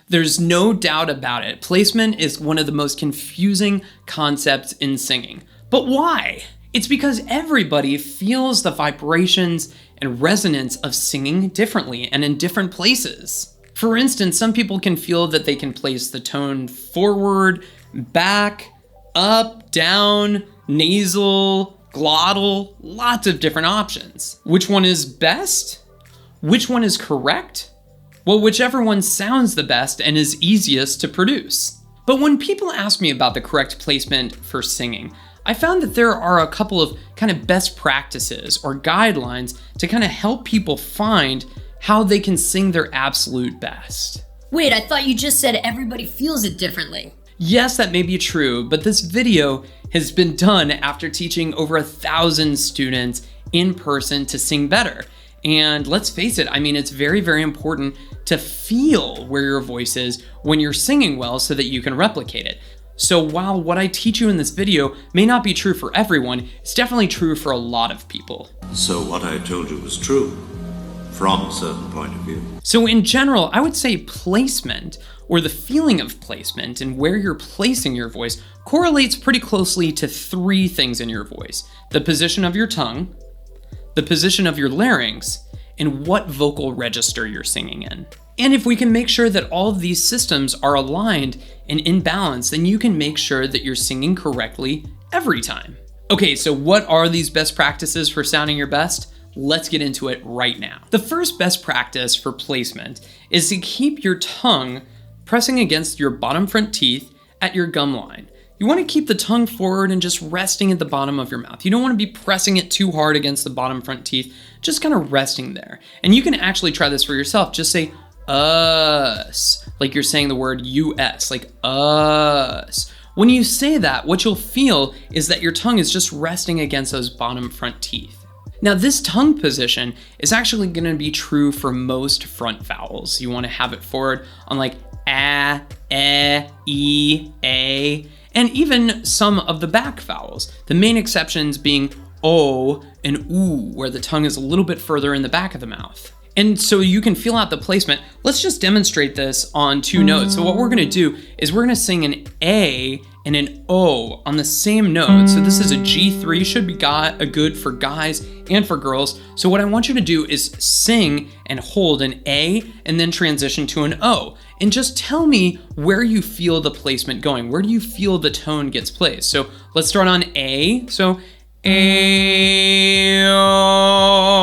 There's no doubt about it. Placement is one of the most confusing concepts in singing. But why? It's because everybody feels the vibrations and resonance of singing differently and in different places. For instance, some people can feel that they can place the tone forward, back, up, down, nasal, glottal, lots of different options. Which one is best? Which one is correct? Well, whichever one sounds the best and is easiest to produce. But when people ask me about the correct placement for singing, I found that there are a couple of kind of best practices or guidelines to kind of help people find how they can sing their absolute best. Wait, I thought you just said everybody feels it differently. Yes, that may be true, but this video has been done after teaching over 1,000 students in person to sing better. And let's face it, I mean, it's very, very important to feel where your voice is when you're singing well so that you can replicate it. So while what I teach you in this video may not be true for everyone, it's definitely true for a lot of people. So what I told you was true, from a certain point of view. So in general, I would say placement, or the feeling of placement and where you're placing your voice, correlates pretty closely to 3 things in your voice: the position of your tongue, the position of your larynx, and what vocal register you're singing in. And if we can make sure that all of these systems are aligned and in balance, then you can make sure that you're singing correctly every time. Okay, so what are these best practices for sounding your best? Let's get into it right now. The first best practice for placement is to keep your tongue pressing against your bottom front teeth at your gum line. You want to keep the tongue forward and just resting at the bottom of your mouth. You don't want to be pressing it too hard against the bottom front teeth, just kind of resting there. And you can actually try this for yourself. Just say us, like you're saying the word US, like us. When you say that, what you'll feel is that your tongue is just resting against those bottom front teeth. Now, this tongue position is actually going to be true for most front vowels. You want to have it forward on like a, e, a, and even some of the back vowels. The main exceptions being o and oo, where the tongue is a little bit further in the back of the mouth. And so you can feel out the placement. Let's just demonstrate this on 2 notes. So what we're gonna do is we're gonna sing an A and an O on the same note. So this is a G3, should be good for guys and for girls. So what I want you to do is sing and hold an A and then transition to an O. And just tell me where you feel the placement going. Where do you feel the tone gets placed? So let's start on A. So A, O.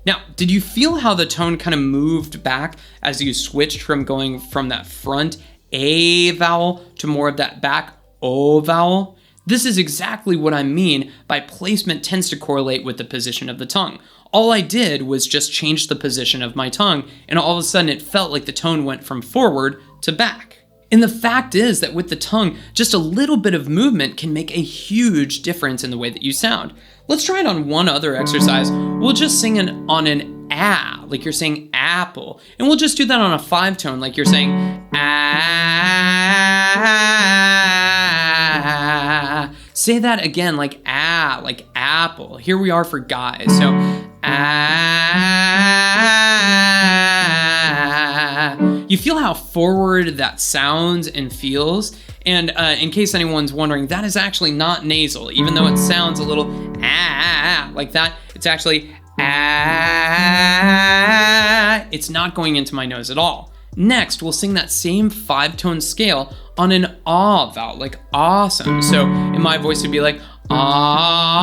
Now, did you feel how the tone kind of moved back as you switched from going from that front A vowel to more of that back O vowel? This is exactly what I mean by placement tends to correlate with the position of the tongue. All I did was just change the position of my tongue, and all of a sudden it felt like the tone went from forward to back. And the fact is that with the tongue, just a little bit of movement can make a huge difference in the way that you sound. Let's try it on one other exercise. We'll just sing on an ah, like you're saying apple. And we'll just do that on a 5 tone, like you're saying ah. Say that again, like ah, like apple. Here we are for guys. So ah. You feel how forward that sounds and feels. And in case anyone's wondering, that is actually not nasal. Even though it sounds a little ah like that, it's actually ah. It's not going into my nose at all. Next, we'll sing that same 5-tone scale on an ah vowel, like awesome. So in my voice, it'd be like ah.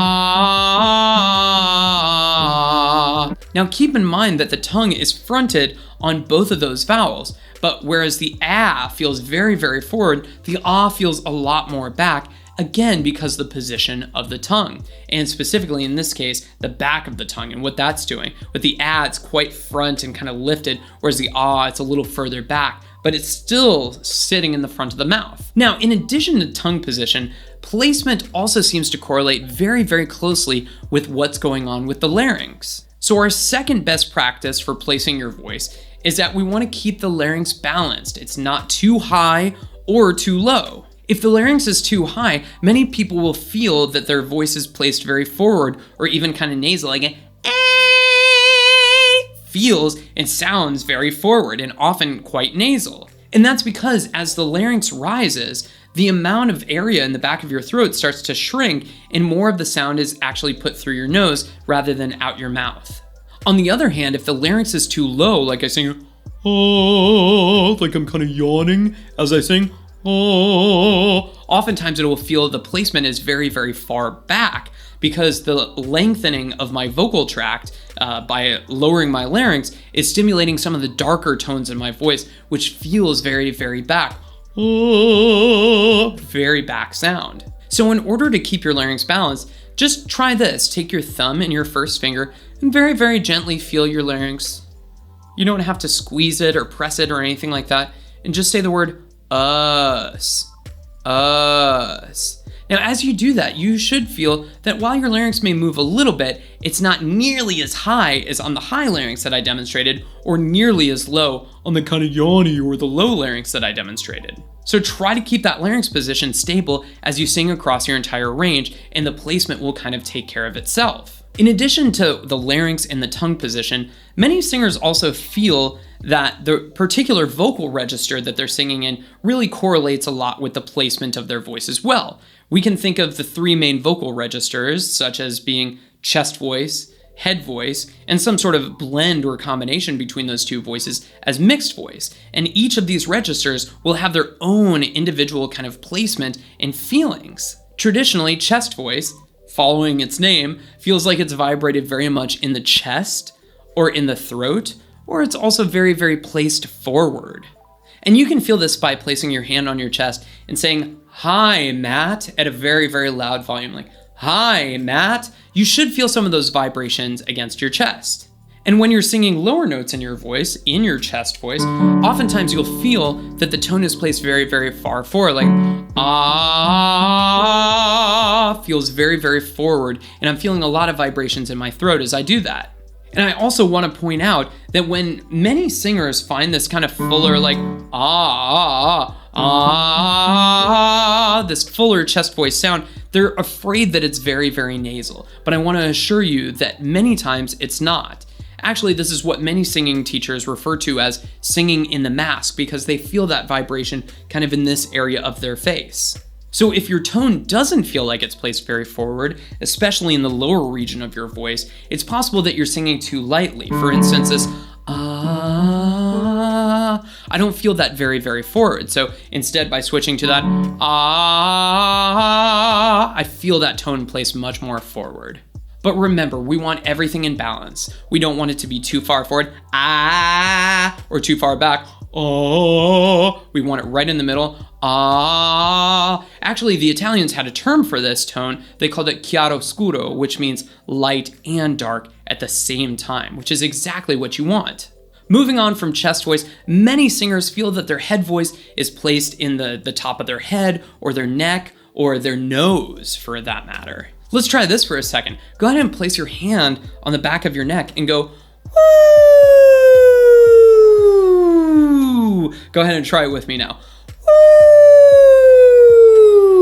Now keep in mind that the tongue is fronted on both of those vowels, but whereas the ah feels very, very forward, the ah feels a lot more back, again, because the position of the tongue, and specifically in this case, the back of the tongue and what that's doing. With the ah, it's quite front and kind of lifted, whereas the ah, it's a little further back, but it's still sitting in the front of the mouth. Now, in addition to tongue position, placement also seems to correlate very, very closely with what's going on with the larynx. So our second best practice for placing your voice is that we want to keep the larynx balanced. It's not too high or too low. If the larynx is too high, many people will feel that their voice is placed very forward or even kind of nasal, like feels and sounds very forward and often quite nasal. And that's because as the larynx rises, the amount of area in the back of your throat starts to shrink and more of the sound is actually put through your nose rather than out your mouth. On the other hand, if the larynx is too low, like I sing, oh, like I'm kind of yawning as I sing, oh, oftentimes it will feel the placement is very, very far back because the lengthening of my vocal tract by lowering my larynx is stimulating some of the darker tones in my voice, which feels very, very back. Oh, very back sound. So in order to keep your larynx balanced, just try this. Take your thumb and your first finger and very, very gently feel your larynx. You don't have to squeeze it or press it or anything like that. And just say the word us, us. Now, as you do that, you should feel that while your larynx may move a little bit, it's not nearly as high as on the high larynx that I demonstrated, or nearly as low on the kind of yawny or the low larynx that I demonstrated. So try to keep that larynx position stable as you sing across your entire range, and the placement will kind of take care of itself. In addition to the larynx and the tongue position, many singers also feel that the particular vocal register that they're singing in really correlates a lot with the placement of their voice as well. We can think of the three main vocal registers, such as being chest voice, head voice, and some sort of blend or combination between those two voices as mixed voice. And each of these registers will have their own individual kind of placement and feelings. Traditionally, chest voice, following its name, feels like it's vibrated very much in the chest or in the throat, or it's also very, very placed forward. And you can feel this by placing your hand on your chest and saying, "Hi, Matt," at a very, very loud volume, like, "Hi, Matt." You should feel some of those vibrations against your chest. And when you're singing lower notes in your voice, in your chest voice, oftentimes you'll feel that the tone is placed very, very far forward, like, ah, feels very, very forward. And I'm feeling a lot of vibrations in my throat as I do that. And I also want to point out that when many singers find this kind of fuller, like, this fuller chest voice sound, they're afraid that it's very, very nasal. But I want to assure you that many times it's not. Actually, this is what many singing teachers refer to as singing in the mask, because they feel that vibration kind of in this area of their face. So if your tone doesn't feel like it's placed very forward, especially in the lower region of your voice, it's possible that you're singing too lightly. For instance, this I don't feel that very, very forward. So instead, by switching to that I feel that tone placed much more forward. But remember, we want everything in balance. We don't want it to be too far forward, or too far back, we want it right in the middle, Actually, the Italians had a term for this tone. They called it chiaroscuro, which means light and dark at the same time, which is exactly what you want. Moving on from chest voice, many singers feel that their head voice is placed in the top of their head or their neck or their nose, for that matter. Let's try this for a second. Go ahead and place your hand on the back of your neck and go, woo! Go ahead and try it with me now.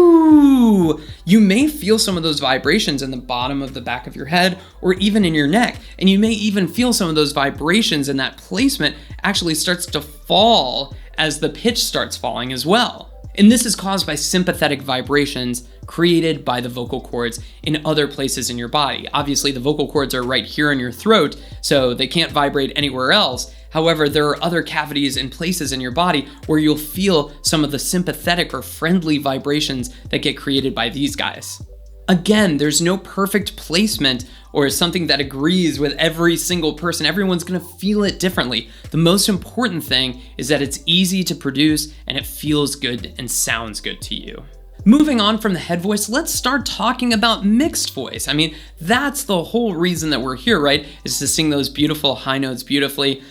Woo! You may feel some of those vibrations in the bottom of the back of your head or even in your neck, and you may even feel some of those vibrations, and that placement actually starts to fall as the pitch starts falling as well. And this is caused by sympathetic vibrations created by the vocal cords in other places in your body. Obviously, the vocal cords are right here in your throat, so they can't vibrate anywhere else. However, there are other cavities and places in your body where you'll feel some of the sympathetic or friendly vibrations that get created by these guys. Again, there's no perfect placement or something that agrees with every single person. Everyone's gonna feel it differently. The most important thing is that it's easy to produce and it feels good and sounds good to you. Moving on from the head voice, let's start talking about mixed voice. I mean, that's the whole reason that we're here, right? Is to sing those beautiful high notes beautifully.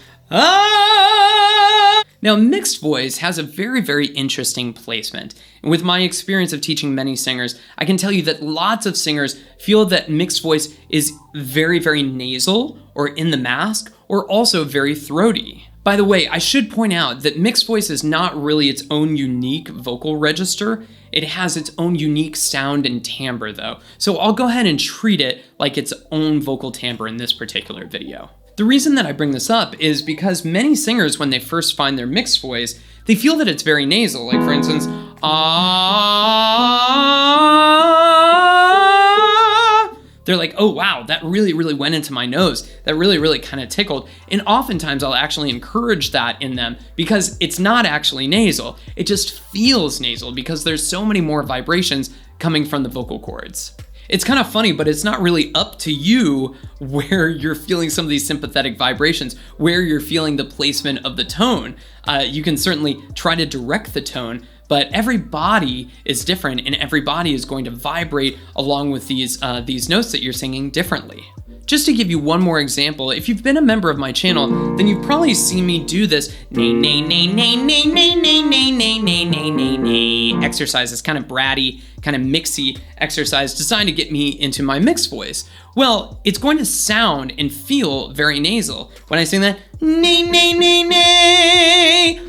Now, mixed voice has a very, very interesting placement. And with my experience of teaching many singers, I can tell you that lots of singers feel that mixed voice is very, very nasal or in the mask, or also very throaty. By the way, I should point out that mixed voice is not really its own unique vocal register. It has its own unique sound and timbre though. So I'll go ahead and treat it like its own vocal timbre in this particular video. The reason that I bring this up is because many singers, when they first find their mixed voice, they feel that it's very nasal. Like, for instance, ah. They're like, oh wow, that really, really went into my nose. That really, really kind of tickled. And oftentimes I'll actually encourage that in them because it's not actually nasal. It just feels nasal because there's so many more vibrations coming from the vocal cords. It's kind of funny, but it's not really up to you where you're feeling some of these sympathetic vibrations, where you're feeling the placement of the tone. You can certainly try to direct the tone, but every body is different and every body is going to vibrate along with these notes that you're singing differently. Just to give you one more example, if you've been a member of my channel, then you've probably seen me do this exercise, this kind of bratty, kind of mixy exercise designed to get me into my mixed voice. Well, it's going to sound and feel very nasal when I sing that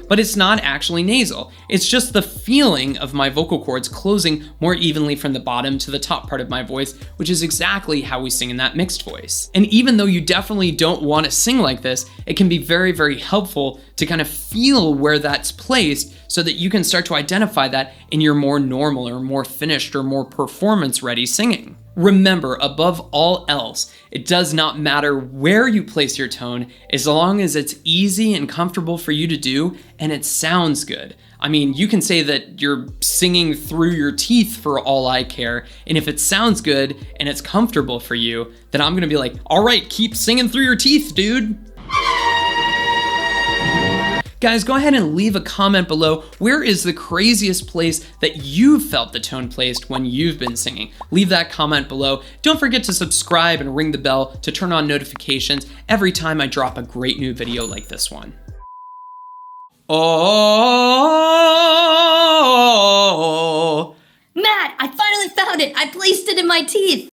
but it's not actually nasal. It's just the feeling of my vocal cords closing more evenly from the bottom to the top part of my voice, which is exactly how we sing in that mixed voice. And even though you definitely don't want to sing like this, it can be very, very helpful to kind of feel where that's placed so that you can start to identify that in your more normal or more finished or more performance-ready singing. Remember, above all else, it does not matter where you place your tone as long as it's easy and comfortable for you to do and it sounds good. I mean, you can say that you're singing through your teeth for all I care, and if it sounds good and it's comfortable for you, then I'm gonna be like, all right, keep singing through your teeth, dude. Guys, go ahead and leave a comment below. Where is the craziest place that you've felt the tone placed when you've been singing? Leave that comment below. Don't forget to subscribe and ring the bell to turn on notifications every time I drop a great new video like this one. Oh. Matt, I finally found it. I placed it in my teeth.